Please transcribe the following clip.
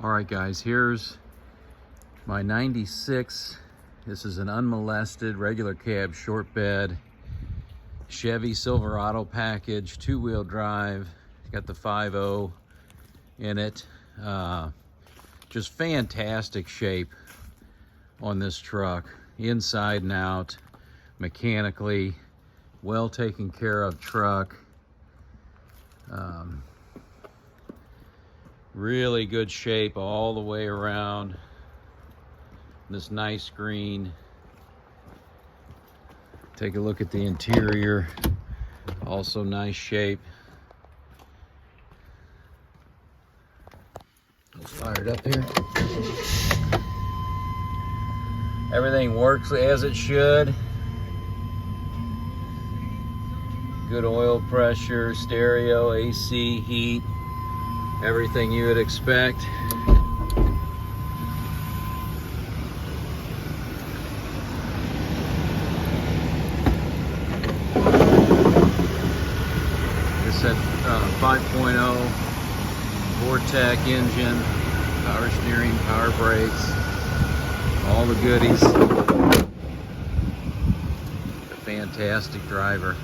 All right, guys, here's my 96. This is an unmolested regular cab short bed Chevy Silverado package, 2-wheel drive. It's got the 5.0 in it. Just fantastic shape on this truck, inside and out, mechanically, well taken care of truck. Really good shape all the way around. This nice green. Take a look at the interior, also nice shape. Let's fire it up here. Everything works as it should. Good oil pressure, stereo, AC, heat, everything you would expect. It's a 5.0 Vortec engine, power steering, power brakes, all the goodies. A fantastic driver.